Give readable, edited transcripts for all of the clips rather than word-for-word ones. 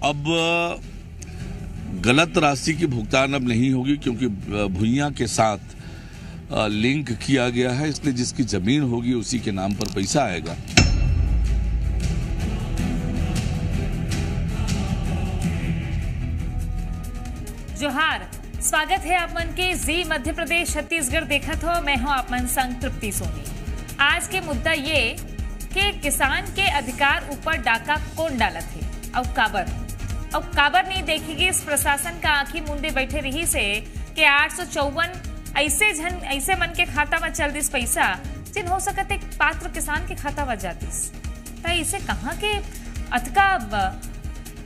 अब गलत राशि की भुगतान अब नहीं होगी, क्योंकि भुइयां के साथ लिंक किया गया है, इसलिए जिसकी जमीन होगी उसी के नाम पर पैसा आएगा। जोहार, स्वागत है आप मन के जी मध्य प्रदेश छत्तीसगढ़ देखत हो। मैं हूं आप मन संग तृप्ति सोनी। आज के मुद्दा ये कि किसान के अधिकार ऊपर डाका कौन डालत है और काबर नहीं देखेगी इस प्रशासन का आंखी मुंडे बैठे रही से कि 854 ऐसे मन के खाता में चल दिस पैसा जिन हो सकत एक पात्र किसान के खाता में जातिस। इसे कहाँ के अतका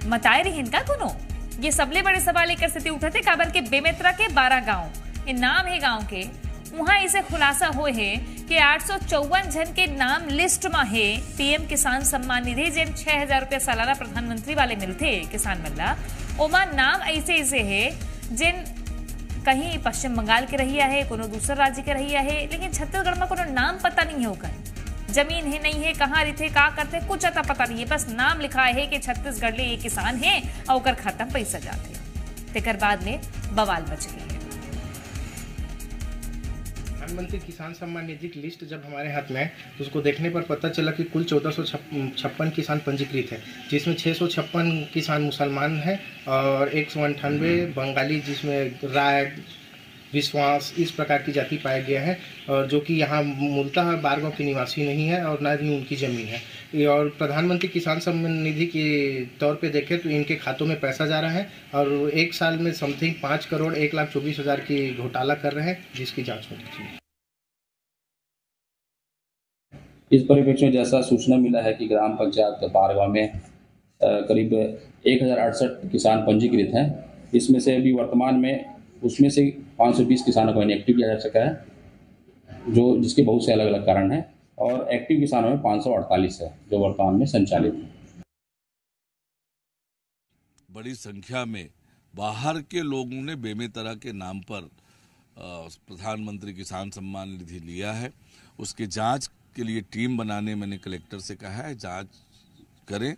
मताए रही इनका कोनो? ये सबले बड़े सवाल लेकर स्थिति उठते काबर के बेमेतरा के 12 गांव ये नाम है गांव के, वहां इसे खुलासा हुए है कि 854 जन के नाम लिस्ट में है पीएम किसान सम्मान निधि जिन 6000 रुपया सालाना प्रधानमंत्री वाले मिलते किसान मिलला। ओमा नाम ऐसे है जिन कहीं पश्चिम बंगाल के रहिया है, कोनो दूसरे राज्य के रहिया है, लेकिन छत्तीसगढ़ में कोनो नाम पता नहीं है ओकर। जमीन है नहीं है, कहाँ रहते का करते कुछ अता पता नहीं है, बस नाम लिखा है कि छत्तीसगढ़ ले ये किसान है और ओकर खाता में पैसा जाते। तेकर बाद में बवाल मच गई है। प्रधानमंत्री किसान सम्मान निधि की लिस्ट जब हमारे हाथ में है तो उसको देखने पर पता चला कि कुल 1456 किसान पंजीकृत है, जिसमें 656 किसान मुसलमान हैं और 198 बंगाली, जिसमें राय विश्वास इस प्रकार की जाति पाया गया है, और जो कि यहाँ मूलतः बारगांव के निवासी नहीं है और न ही उनकी ज़मीन है। और प्रधानमंत्री किसान सम्मान निधि के तौर पे देखें तो इनके खातों में पैसा जा रहा है और एक साल में समथिंग 5,24,00,000 की घोटाला कर रहे हैं, जिसकी जांच होनी चाहिए। इस परिप्रेक्ष्य में जैसा सूचना मिला है कि ग्राम पंचायत बारगांव में करीब 1068 किसान पंजीकृत हैं। इसमें से अभी वर्तमान में उसमें से 520 किसानों को इनएक्टिव किया जा सका है, जिसके बहुत से अलग अलग कारण हैं, और एक्टिव किसानों में 548 है जो वर्तमान में संचालित है। बड़ी संख्या में बाहर के लोगों ने बेमेतरा के नाम पर प्रधानमंत्री किसान सम्मान निधि लिया है। उसकी जांच के लिए टीम बनाने मैंने कलेक्टर से कहा है, जांच करें,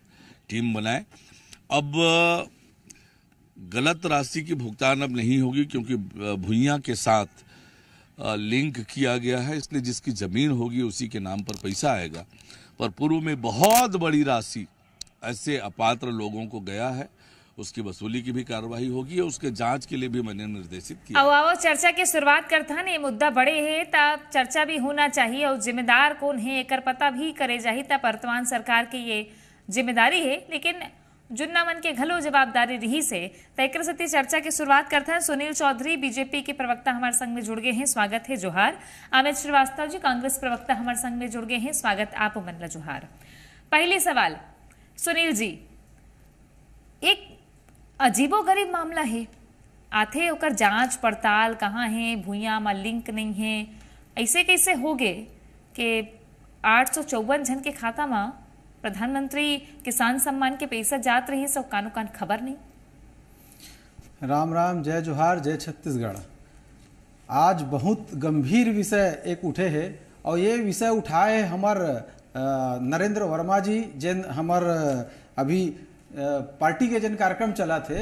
टीम बनाएं। अब गलत राशि की भुगतान अब नहीं होगी, क्योंकि भुइयां के साथ लिंक किया गया है, इसलिए जिसकी जमीन होगी उसी के नाम पर पैसा आएगा। पर पूर्व में बहुत बड़ी राशि ऐसे अपात्र लोगों को गया है, उसकी वसूली की भी कार्रवाई होगी और उसके जांच के लिए भी मैंने निर्देशित किया। आओ चर्चा की शुरुआत करता है। ये मुद्दा बड़े है तब चर्चा भी होना चाहिए और जिम्मेदार कौन है एकर पता भी करे जाही। तब वर्तमान सरकार की ये जिम्मेदारी है, लेकिन जुन्ना मन के घलो जवाबदारी रही से तैकर सती चर्चा की शुरुआत करते हैं। सुनील चौधरी बीजेपी के प्रवक्ता हमारे संग में जुड़ गए हैं, स्वागत है, जोहार। अमित श्रीवास्तव जी कांग्रेस प्रवक्ता हमारे संग में जुड़ गए हैं, स्वागत आप मनला, जोहार। पहले सवाल सुनील जी, एक अजीबोगरीब मामला है, आथे ओकर जांच पड़ताल कहाँ है, भुइयां में लिंक नहीं है, ऐसे कैसे हो गए कि 854 जन के खाता में प्रधानमंत्री किसान सम्मान के पैसा जात रही, सब कानो कान खबर नहीं। राम राम, जय जोहार, जय छत्तीसगढ़। आज बहुत गंभीर विषय एक उठे है और ये विषय उठाए हमार नरेंद्र वर्मा जी, जिन हमार अभी पार्टी के जिन कार्यक्रम चला थे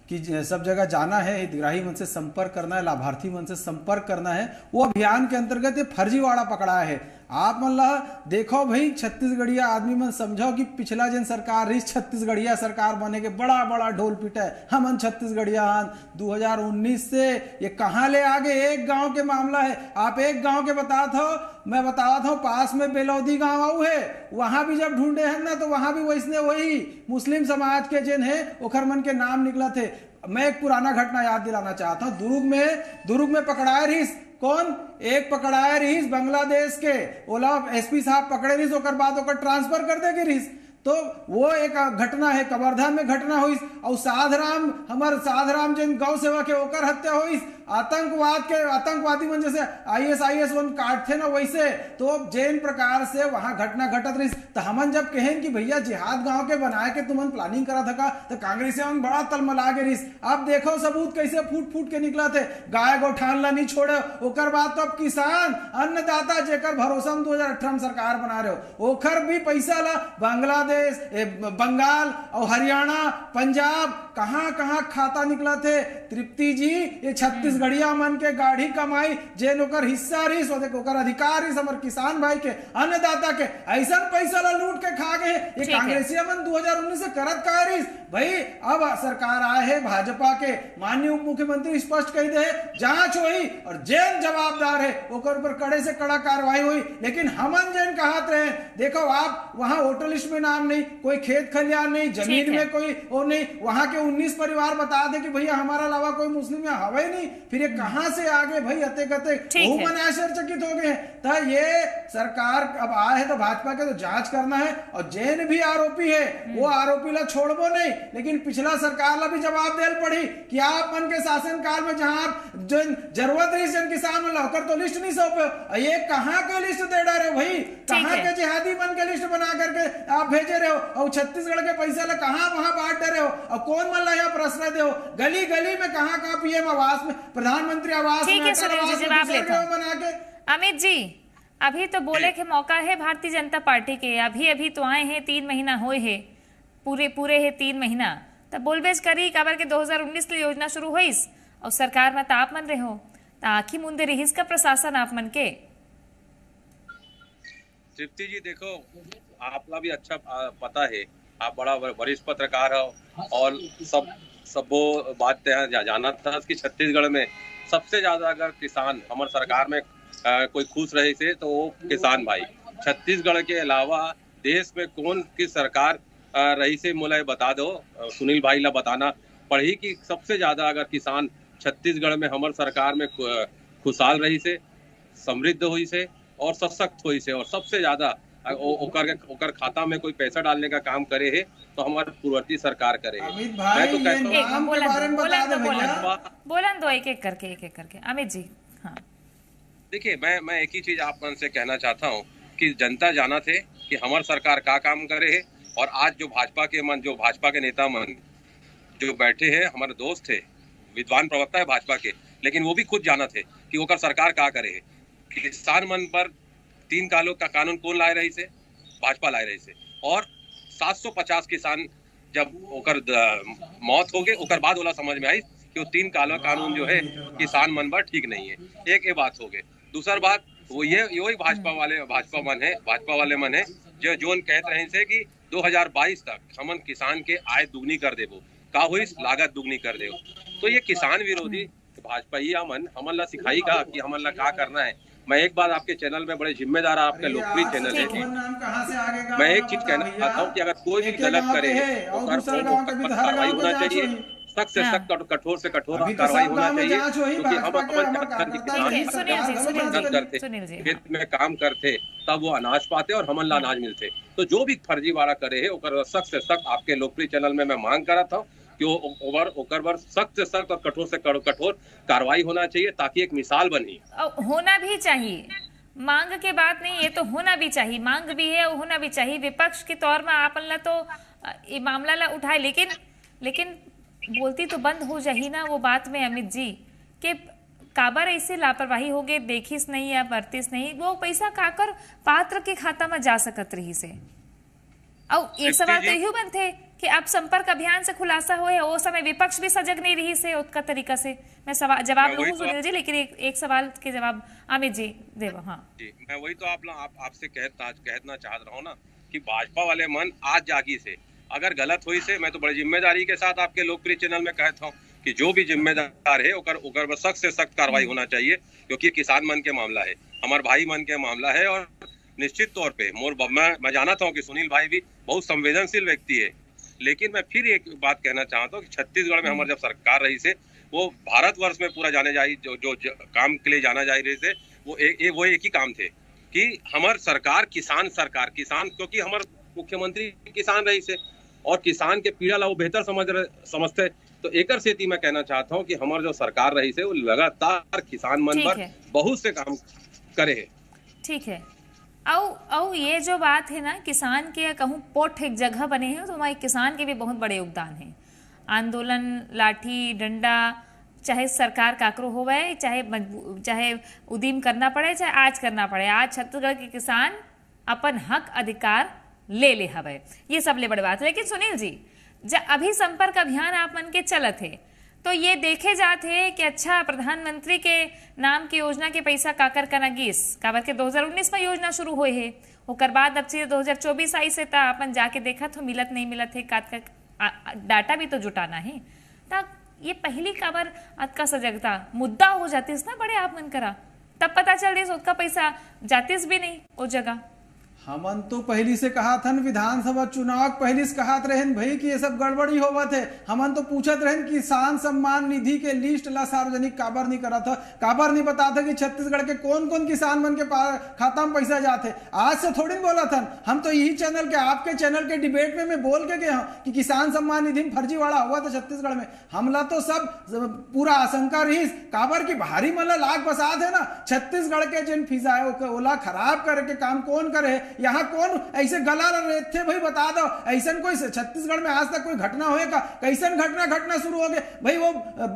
कि सब जगह जाना है, हितग्राही मन से संपर्क करना है, लाभार्थी मन से संपर्क करना है, वो अभियान के अंतर्गत ये फर्जीवाड़ा पकड़ा है। आप मन ला देखो भाई, छत्तीसगढ़िया आदमी मन समझो कि पिछला जिन सरकार रही छत्तीसगढ़िया सरकार बने के बड़ा बड़ा ढोल पीटा है, हमन छत्तीसगढ़िया 2019 से ये कहाँ ले आगे। एक गांव के मामला है, आप एक गांव के बतात हो, मैं बतावत हूँ, पास में बेलौदी गांव आऊ है, वहां भी जब ढूंढे हैं ना तो वहां भी वही मुस्लिम समाज के जिन है ओखर मन के नाम निकला थे। मैं एक पुराना घटना याद दिलाना चाहता हूँ। दुर्ग में पकड़ाए रही कौन, एक पकड़ाए रही बांग्लादेश के, ओला एसपी साहब पकड़े रही, ओकर बाद ओकर ट्रांसफर कर दे रही। तो वो एक घटना है, कवर्धा में घटना हुई और साधराम जिन गौ सेवा के ओकर हत्या हुई। आतंकवादी मन जैसे IS वन काटते ना, वैसे तो जैन प्रकार से वहां घटना घटत रही। तो हमन जब कहें कि भैया जिहाद गांव के बनाए के तुमन प्लानिंग करा था तो कांग्रेस मन बड़ा तलमला के रही। अब देखो सबूत कैसे फूट के निकला थे, गाय गोठान ला नहीं छोड़े, ओकर बाद तो अब किसान अन्नदाता जेकर भरोसा 2018 में सरकार बना रहे हो, ओखर भी पैसा ला बांग्लादेश प्रदेश, बंगाल और हरियाणा, पंजाब, कहाँ कहाँ खाता निकला थे। तृप्ति जी, ये छत्तीसगढ़िया मन के गाढ़ी कमाई जेन ओकर हिस्सा रही, ओकर अधिकार रही, हमर किसान भाई के, अन्नदाता के, ऐसा पैसा ला लूट के खा गए। ये कांग्रेसिया मन 2019 से करत का रही भाई। अब सरकार आए है भाजपा के, माननीय उप मुख्यमंत्री स्पष्ट कही दे जांच हुई और जेन जवाबदार है ओकर ऊपर कड़े से कड़ा कार्रवाई हुई। लेकिन हमन जेन कहत रहे, देखो आप वहां वोटर लिस्ट में नाम नहीं, कोई खेत खलियान नहीं, जमीन में कोई वो नहीं, वहां के 19 परिवार बता दे कि भैया हमारा अलावा कोई मुस्लिम यहाँ हवा नहीं, फिर ये कहां से आगे भाई अते कते वो मन आश्चर्यचकित हो गए। तो ये सरकार अब आए है तो भाजपा के तो जांच करना है, और जेन भी आरोपी है वो आरोपी ला छोड़बो नहीं, लेकिन पिछला सरकार ला भी जवाब देल पड़ी कि आप मन के शासन काल में जहां जरूरत रही जन किसान होकर तो लिस्ट नहीं सौंपे, ये कहां के लिस्ट दे रहे हो भाई, कहां के जिहादी बन के लिस्ट बना करके आप भेजे रहे हो, और छत्तीसगढ़ के पैसा ला कहां वहां बांट दे रहे हो, और कौन मन ला यहाँ प्रश्न दे हो, गली गली में कहां कहां पीएम आवास में, प्रधानमंत्री आवास में जवाब लेता बना के। अमित जी, अभी तो बोले के मौका है भारतीय जनता पार्टी के, अभी तो आए हैं, 3 महीना हुए है, पूरे है 3 महीना, तब बोलबेज करी काबर के 2019 की योजना शुरू हुई और सरकार में आप मन रहे हो, तो आखिर मुंदे रहीस का प्रशासन आप मन के। तृप्ति जी, देखो आपला भी अच्छा पता है, आप बड़ा वरिष्ठ पत्रकार हो और सब वो बात जाना था कि छत्तीसगढ़ में सबसे ज्यादा अगर किसान हमारे सरकार में कोई खुश रहे थे तो वो किसान भाई। छत्तीसगढ़ के अलावा देश में कौन की सरकार रही से मुलाय बता दो, सुनील भाई ला बताना पड़ी कि सबसे ज्यादा अगर किसान छत्तीसगढ़ में हमारे सरकार में खुशहाल रही से, समृद्ध हुई से और सशक्त हुई से, और सबसे ज्यादा ओकर खाता में कोई पैसा डालने का काम करे है तो हमारे पूर्ववर्ती सरकार करे है। मैं तो कहता हूँ बोलन दो एक एक करके अमित जी। हाँ, देखिए मैं एक ही चीज आप मन से कहना चाहता हूँ कि जनता जाना थे कि हमारी सरकार का काम करे है, और आज जो भाजपा के नेता मन जो बैठे हैं, हमारे दोस्त थे, विद्वान प्रवक्ता है भाजपा के, लेकिन वो भी खुद जाना थे कि ओकर सरकार का करे है। किसान मन पर 3 कालों का कानून कौन लाए रही से? भाजपा लाए रही से, और 750 किसान जब ओकर मौत हो गए ओकर बाद ओला समझ में आई कि वो 3 काला कानून जो है किसान मन पर ठीक नहीं है। एक ये बात हो गई। दूसर बात वो ये भाजपा वाले मन है जो जोन कहते रहे से कि 2022 तक हमन किसान के आय दुगनी कर देबो, का हुई लागत दुगनी कर देबो। तो ये किसान विरोधी भाजपा ही हमन ला सिखाई का कि हमन ला क्या करना है। मैं एक बार आपके चैनल में बड़े जिम्मेदार आपका लोकप्रिय चैनल है, मैं एक चीज कहना चाहता हूँ कि अगर कोई भी गलत करे तो कार्रवाई होना चाहिए, सख्त से सख्त कठोर से कठोर कार्रवाई होना चाहिए, क्योंकि हम करते खेत में काम करते तब वो अनाज पाते और हमन ला अनाज मिलते। तो जो भी फर्जीवाड़ा करे है ओकर सख्त से सख्त आपके लोकप्रिय चैनल में मैं मांग करा था कि ओकर सख्त से सख्त और कठोर से कठोर कार्रवाई होना चाहिए, ताकि एक मिसाल बनी। होना भी चाहिए, मांग के बात नहीं, ये तो होना भी चाहिए, मांग भी है, होना भी चाहिए। विपक्ष के तौर में आप तो ये मामला ला उठाए, लेकिन बोलती तो बंद हो जाही ना वो बात में अमित जी के काबर ऐसे लापरवाही हो गए, देखिस नहीं या बरतिस नहीं, वो पैसा काकर पात्र के खाता में जा सकत रही से। और एक सवाल तो यही बनते कि अब संपर्क अभियान से खुलासा हुए, वो समय विपक्ष भी सजग नहीं रही से उसका तरीका से। मैं जवाब लूंगा सुनील जी, लेकिन एक सवाल के जवाब अमित जी देव। हाँ जी, मैं वही तो आपसे कहना चाहता रहा हूँ ना कि भाजपा वाले मन आज जागी से अगर गलत हुई से, मैं तो बड़ी जिम्मेदारी के साथ आपके लोकप्रिय चैनल में कहता हूँ कि जो भी जिम्मेदार है ओकर सख्त से सख्त कार्रवाई होना चाहिए, क्योंकि किसान मन के मामला है, हमारे भाई मन के मामला है। और निश्चित तौर पे मैं जानता हूँ कि सुनील भाई भी बहुत संवेदनशील व्यक्ति है, लेकिन मैं फिर एक बात कहना चाहता हूँ कि छत्तीसगढ़ में हमारी जब सरकार रही से वो भारतवर्ष में पूरा जाने जाए जो काम के लिए जाना जा रही से वो एक ही काम थे कि हमार सरकार किसान, क्योंकि हमारे मुख्यमंत्री किसान रही से और किसान के पीड़ा ला वो बेहतर समझते। तो एकर से मैं कहना चाहता हूँ कि हमारे जो सरकार रही से वो लगातार किसान मन पर बहुत से काम करे है। ठीक है। औ ये जो बात है ना किसान के कहूँ पोट एक जगह बने हैं, तो हमारे किसान के भी बहुत बड़े योगदान है। आंदोलन, लाठी डंडा, चाहे सरकार काकरो होवे, चाहे उदीम करना पड़े, चाहे आज करना पड़े, आज छत्तीसगढ़ के किसान अपन हक अधिकार ले हवे, ये सब ले बड़े बात है। लेकिन सुनील जी, अभी संपर्क अभियान आप मन के चलत है, तो ये देखे जाते कि अच्छा प्रधानमंत्री के नाम की योजना के पैसा काकर कनगिस काबर के 2019 में योजना शुरू हुए है, ओकर बाद अब सीधे 2024 आई से ता अपन जाके देखा तो मिलत नहीं मिलत है, डाटा भी तो जुटाना है। ता ये पहली काबर अतका सजगता मुद्दा हो जातीस ना बड़े आप मन करा, तब पता चल रही उसका पैसा जातीस भी नहीं उस जगह। हमन तो पहली से कहा था विधानसभा चुनाव पहली से कहा रहन भाई कि ये सब गड़बड़ी होवा थे। हमन तो पूछत रहन किसान सम्मान निधि के लिस्ट ला सार्वजनिक काबर नहीं करा था, काबर नहीं बता था कि छत्तीसगढ़ के कौन कौन किसान मन के खाता में पैसा जाते। आज से थोड़ी बोला था, हम तो यही चैनल के आपके चैनल के डिबेट में मैं बोल के गया कि किसान सम्मान निधि में फर्जीवाड़ा हुआ था छत्तीसगढ़ में। हमला तो सब पूरा आशंका रही काबर की भारी मतलब लाख बसात है ना, छत्तीसगढ़ के जिन फिजा है ओला खराब करे के काम कौन करे, यहाँ कौन ऐसे गला रहते थे भाई बता दो। ऐसा कोई छत्तीसगढ़ में आज तक कोई घटना होएगा, कैसन घटना शुरू हो गए भाई। वो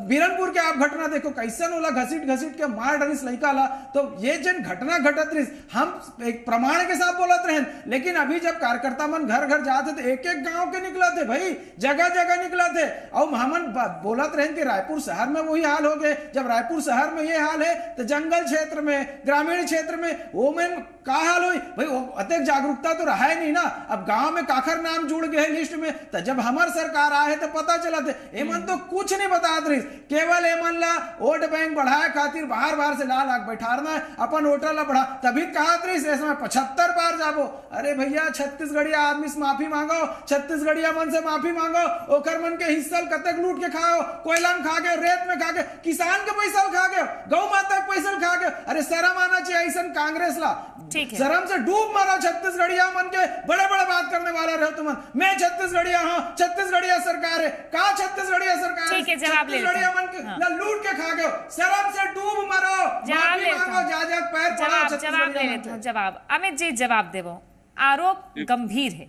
बीरनपुर के आप घटना देखो कैसन ओला घसीट के मार डरिस लड़का ला। तो ये जिन घटना घटत रही हम एक प्रमाण के साथ बोलत रहे, लेकिन अभी जब कार्यकर्ता मन घर घर जाते थे एक एक गांव के निकला थे भाई, जगह जगह निकला थे। और हमन बोलत रहे कि रायपुर शहर में वही हाल हो गए। जब रायपुर शहर में ये हाल है तो जंगल क्षेत्र में ग्रामीण क्षेत्र में वो में का हाल हुई भाई, अत्यधिक जागरूकता तो रहा ही नहीं ना। अब गांव में काखर नाम जुड़ गए लिस्ट में, तो जब हमार सरकार आए तो पता चला थे एमन तो कुछ नहीं बता रही, केवल एमन ला वोट बैंक बढ़ाए खातिर बाहर से लाख बैठारना है अपन वोटर ला बढ़ा, तभी कहा रही इसमें 75 बार जाबो। अरे भैया छत्तीसगढ़िया आदमी से माफी मांगो, छत्तीसगढ़िया मन से माफी मांगो, ओकर मन के हिस्सा कतक लूट के खाओ, कोयला में खा गए, रेत में खा गए, किसान के पैसा खा गए, गौ माता के पैसा खा गए। अरे शर्म आना चाहिए ऐसा कांग्रेस ला, शर्म से डूब मारा छत्तीसगढ़िया मन के बड़े बात करने वाला रहे तुम। मैं छत्तीसगढ़िया हूँ, छत्तीसगढ़िया सरकार है, कहा छत्तीसगढ़िया सरकार है, छत्तीसगढ़िया मन के लूट के खा गए, शर्म से डूब मारो, माफी मांगो, जा पैर पड़ो। जवाब ले लेता हूँ, जवाब अमित जी जवाब देवो। आरोप गंभीर है,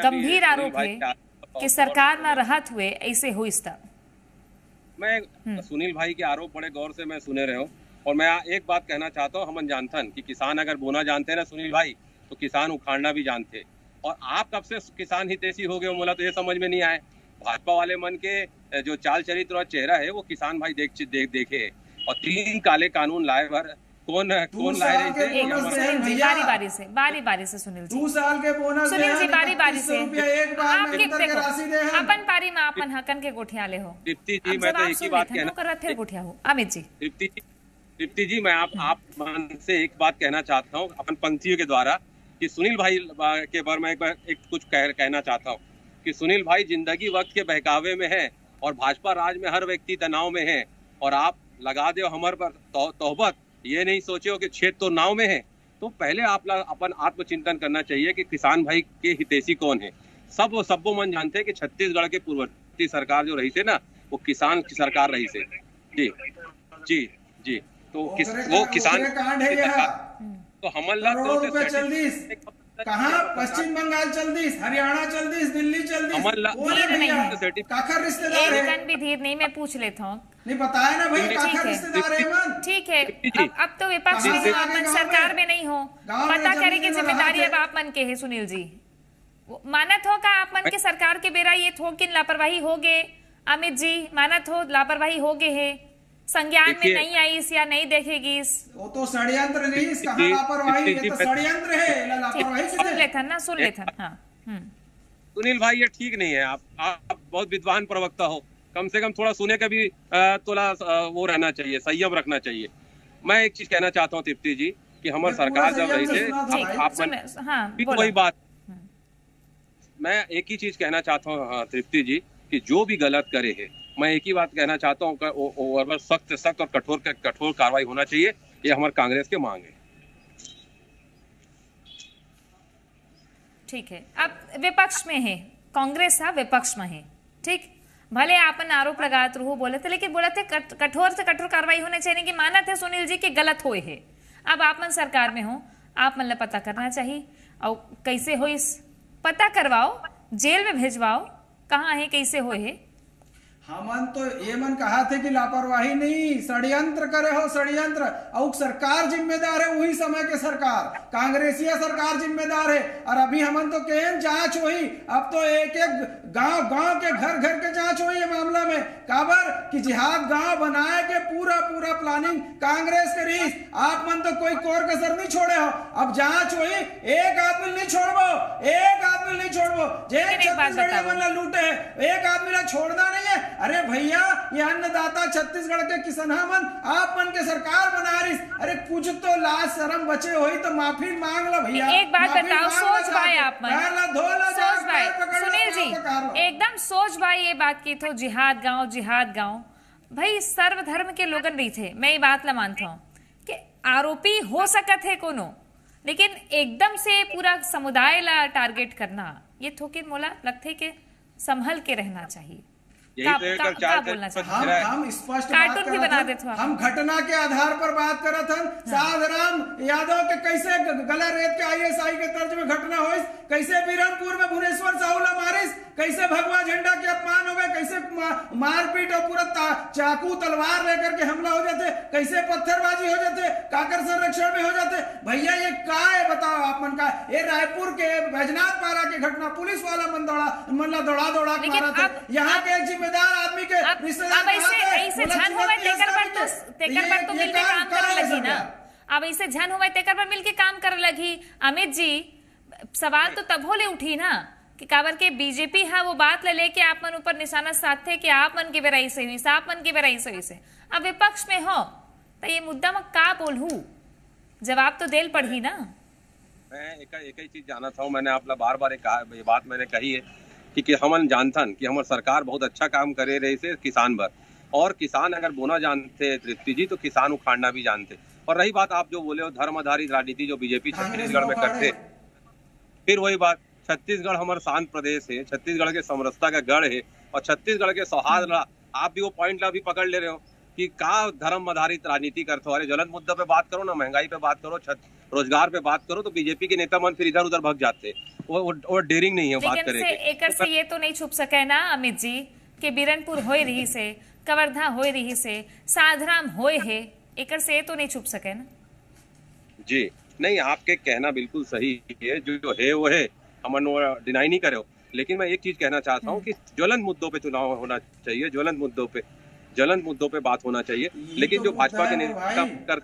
गंभीर आरोप है कि सरकार न रहत हुए ऐसे हुई। मैं सुनील भाई के आरोप बड़े गौर से मैं सुने रहे हूँ, और मैं एक बात कहना चाहता हूँ, हम जानथन कि किसान अगर बोना जानते ना सुनील भाई, तो किसान उखाड़ना भी जानते। और आप कब से किसान हितैषी हो गए बोला तो ये समझ में नहीं आए। भाजपा वाले मन के जो चाल चरित्र और चेहरा है वो किसान भाई देखे। और 3 काले कानून लाए भर कौन लाए रहे थे। बारी से सुनील जी, 2 साल के बोनस सुनील जी बारी से आपके देखो अपन पारी में अपन हकन के गोठिया ले हो। तृप्ति जी मैं तो एक ही बात कहना, फिर गोठिया हो। अमित जी, तृप्ति जी मैं आप मन से एक बात कहना चाहता हूँ अपन पंक्तियों के द्वारा, कि सुनील भाई के बारे में एक कुछ कहना चाहता हूँ कि सुनील भाई जिंदगी वक्त के बहकावे में है और भाजपा राज में हर व्यक्ति तनाव में है, और आप लगा दो हमारे पर तोहबत, ये नहीं सोचे हो कि क्षेत्र तो नाव में है। तो पहले आप अपन आत्मचिंतन करना चाहिए कि किसान भाई के हितैषी कौन है। सबको मन जानते हैं कि छत्तीसगढ़ के पूर्ववर्ती सरकार जो रही से ना, वो किसान की सरकार रही से। जी तो वो किसान तो हमला कहाँ पश्चिम बंगाल चल दी, हरियाणा चल दी, दिल्ली चल दी, काखर रिश्तेदार है। भी धीर नहीं, मैं पूछ लेता हूँ, नहीं बताया ना भाई, काखर रिश्तेदार है मन। ठीक है, अब तो विपक्ष में हो, आप सरकार में नहीं हो, पता करे की जिम्मेदारी अब आप मन के है। सुनील जी मानत हो का आप मन के सरकार के बेरा ये थो कि लापरवाही हो गए। अमित जी मानत हो लापरवाही हो गए है, संज्ञान में नहीं आई या नहीं देखेगी। वो तो षड्यंत्र नहीं, कहाँ लापरवाही, ये तो षड्यंत्र है, लापरवाही सुन लेथन। हाँ सुनील भाई ये ठीक नहीं है। आप बहुत विद्वान प्रवक्ता हो, कम से कम थोड़ा सुने का भी थोड़ा वो रहना चाहिए, संयम रखना चाहिए। मैं एक चीज कहना चाहता हूँ तृप्ति जी कि हमारी सरकार जब रही थी, वही बात मैं एक ही चीज कहना चाहता हूँ तृप्ति जी कि जो भी गलत करे है, मैं एक ही बात कहना चाहता हूँ, सख्त से सख्त और कठोर कार्रवाई होना चाहिए। ये हमारे कांग्रेस के मांग है। ठीक है, अब विपक्ष में है कांग्रेस, विपक्ष में है, ठीक भले आपन आरोप लगात रहो बोले थे, लेकिन बोले थे कठोर से कठोर कार्रवाई होने चाहिए कि माना थे सुनील जी के गलत हुए है। अब आप मन सरकार में हो, आप मन पता करना चाहिए, और कैसे हो पता करवाओ, जेल में भेजवाओ, कहाँ है कैसे हुए है। हमन तो ये मन कहा थे कि लापरवाही नहीं, षड्यंत्र करे हो षड्यंत्र, और सरकार जिम्मेदार है, वही समय के सरकार कांग्रेसिया सरकार जिम्मेदार है। और अभी हमन तो कहें जांच हुई, अब तो एक एक गांव के घर के जांच हुई है मामला में। काबर कि जिहाद गांव बनाए के पूरा प्लानिंग कांग्रेस के रही, आप मन तो कोई कोर कसर नहीं छोड़े हो। अब जांच हुई, एक आदमी नहीं छोड़बो, एक आदमी नहीं छोड़बो, जे छत्तीसगढ़ में लूटे है, एक आदमी ला छोड़ना नहीं है। अरे भैया, ये अन्नदाता छत्तीसगढ़ के किसान मन, आप मन के सरकार बना रही, अरे कुछ तो लाज शर्म बचे हुई तो माफी मांग लो भैया। एक बात बताओ, सोच भाई आप मन, सोच भाई सुनील जी, एकदम सोच भाई ये बात की तो जिहाद गांव भाई सर्वधर्म के लोगन नहीं थे। मैं ये बात ला मानता हूँ कि आरोपी हो सकत है कोनो, लेकिन एकदम से पूरा समुदाय ला टारगेट करना ये थोके मोला लगते के संभल के रहना चाहिए। हम स्पष्ट कार्टून भी बना देते, हम घटना के आधार पर बात करत हन। साधराम यादव के कैसे गला रेत के ISI के तर्ज में घटना हुई, कैसे बिरनपुर में भुवनेश्वर साहू ला मारिस, कैसे भगवा झंडा के अपमान हो गए, कैसे मारपीट और पूरा चाकू तलवार लेकर के हमला हो जाते, कैसे पत्थरबाजी हो जाते, काकर संरक्षण में हो जाते। भैया ये का है बताओ आप मन का? ये रायपुर के बैजनाथ पारा की घटना, पुलिस वाला मन दौड़ा के मारा था। यहाँ के एक जिम्मेदार आदमी के रिश्तेदार ऐसे झन होवे तेकर पर तो मिलके काम करे लगी ना। अब ऐसे झन होवे तेकर पर मिलके काम करे लगी। अमित जी, सवाल तो तब होले उठी ना कि काबर के बीजेपी है वो बात ले लेके आप मन ऊपर निशाना साधते कि आप मन की बेराई से हुई, आप मन की बेराई से हुई से। अब विपक्ष में हो तो ये मुद्दा में का बोलूं, जवाब तो देल पड़ी ना। मैं एक ही चीज जाना था, मैंने आप बार ये बात मैंने कही है कि हमन जानथन कि हमार सरकार बहुत अच्छा काम करे रही से किसान भर, और किसान अगर बोना जानते तृप्ति जी तो किसान उखाड़ना भी जानते। और रही बात आप जो बोले हो धर्म आधारित राजनीति जो बीजेपी छत्तीसगढ़ में करते, फिर वही बात, छत्तीसगढ़ हमारा शांत प्रदेश है, छत्तीसगढ़ के समरसता का गढ़ है, और छत्तीसगढ़ के सौहार्द आप भी वो पॉइंट ला भी पकड़ ले रहे हो कि का धर्म आधारित राजनीति करते हो। अरे ज्वलंत मुद्दे पे बात करो ना, महंगाई पे बात करो, रोजगार पे बात करो, तो बीजेपी के नेता मन फिर इधर उधर भग जाते। वो डेयरिंग नहीं है बात करे। एकर से ये तो नहीं छुप सके ना अमित जी कि बिरनपुर होए रही से, कवर्धा होए रही से, साधराम होए है, एकर से ये तो नहीं छुप सके ना जी। नहीं, आपके कहना बिल्कुल सही है, जो है वो है, हम डिनाई नहीं करे हो। लेकिन मैं एक चीज कहना चाहता हूँ कि ज्वलंत मुद्दों पे चुनाव होना चाहिए, ज्वलंत मुद्दों पे बात होना चाहिए। लेकिन जो भाजपा के नेता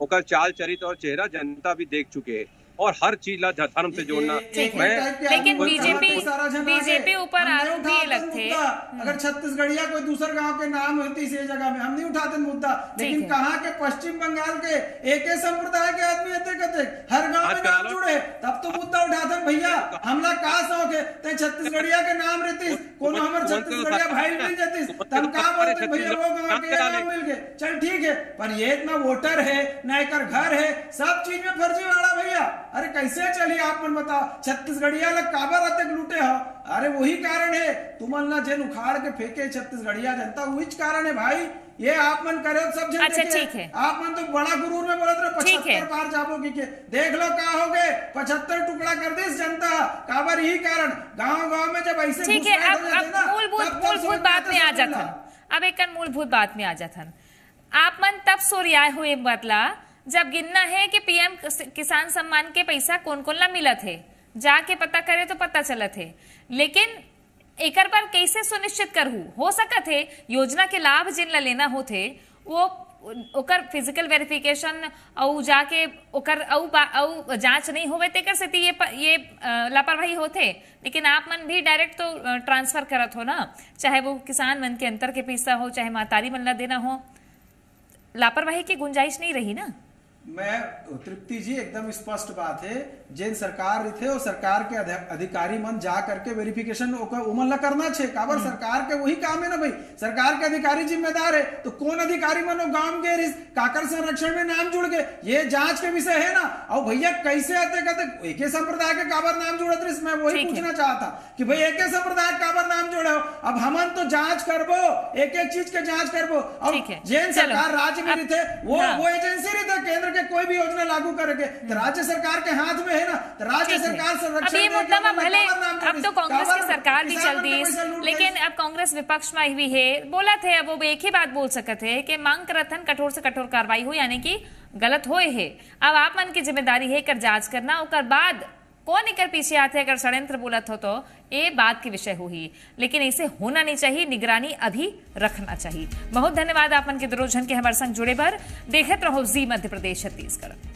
होकर चाल चरित्र और चेहरा जनता भी देख चुके हैं, और हर चीज ला धर्म से जोड़ना। लेकिन बीजेपी ऊपर आरोप भी लगते। अगर छत्तीसगढ़िया कोई दूसरे गांव के नाम होती इस जगह में हम नहीं उठाते मुद्दा, लेकिन कहाँ के पश्चिम बंगाल के एक संप्रदाय के आदमी कहते हर गांव में नाम जुड़े, तब तो मुद्दा उठाते भैया। हमला का शौक है ते छत्तीसगढ़िया के नाम रहती, कोनो हमारे छत्तीसगढ़िया भाई मिल जाती, तब का बोलते भैया वो गाँव के नाम मिल गए, चल ठीक है। पर ये इतना वोटर है न, एक घर है, सब चीज में फर्जीवाड़ा भैया। अरे कैसे चलिए आप मन बताओ, छत्तीसगढ़िया लग काबर अतक लूटे हो? अरे वही कारण है तुमन ना जेन उखाड़ के फेंके छत्तीसगढ़िया जनता, वही कारण है भाई। ये आप मन करे सब जन। अच्छा ठीक है, आप मन तो बड़ा गुरूर में बोलते रहे 75 पार जाबोगी के, देख लो का हो गए 75 टुकड़ा कर दी जनता। काबर यही कारण गांव में जब ऐसे ठीक है। अब मूलभूत बात में आ जाता, अब एक मूलभूत बात में आ जाता। आप मन तब सोरियाए हुए बदला जब गिनना है कि पीएम किसान सम्मान के पैसा कौन कौन ला मिला थे, जाके पता करे तो पता चला थे। लेकिन एकर पर कैसे सुनिश्चित करहू हो सकत है योजना के लाभ जिन ला लेना होते वो ओकर फिजिकल वेरिफिकेशन और जाके ओकर औ जांच नहीं होवे तेकर से ये लापरवाही होते। लेकिन आप मन भी डायरेक्ट तो ट्रांसफर करत हो ना, चाहे वो किसान मन के अंतर के पैसा हो, चाहे मातारी मन ला देना हो, लापरवाही की गुंजाइश नहीं रही ना। मैं तृप्ति जी एकदम स्पष्ट बात है, जिन सरकार थे वो सरकार के अधिकारी मन जा करके वेरिफिकेशन उमन ला करना छे। काबर सरकार के वही काम है ना भाई, सरकार के अधिकारी जिम्मेदार है। तो कौन अधिकारी मन गांव गए काकर संरक्षण में नाम जुड़ गए, ये जांच के विषय है ना। और भैया कैसे आते कहते एक संप्रदाय के काबर नाम जुड़त रही, मैं वही पूछना चाहता कि भाई एक संप्रदाय काबर नाम जोड़े हो। अब हमन तो जांच करबो, एक चीज के जांच करबो। और जिन सरकार राज्य में थे वो एजेंसी रही, केंद्र करके कोई भी योजना लागू करेंगे तो राज्य सरकार के हाथ में है ना, तो राज्य सरकार संरक्षण। अब ये मुद्दा में भले अब तो कांग्रेस की सरकार भी चल दी, लेकिन अब कांग्रेस विपक्ष में भी है, बोला थे अब वो एक ही बात बोल सकते है कि मांग करत हन कठोर से कठोर कार्रवाई हो, यानी कि गलत होए है। अब आप मन की जिम्मेदारी है कर जांच करना, और बाद कौन एकर पीछे आते अगर षड्यंत्र बोलत हो तो ये बात की विषय हुई, लेकिन इसे होना नहीं चाहिए, निगरानी अभी रखना चाहिए। बहुत धन्यवाद आप मन के दरोजन के हमारे संग जुड़े पर। देखते रहो जी मध्य प्रदेश छत्तीसगढ़।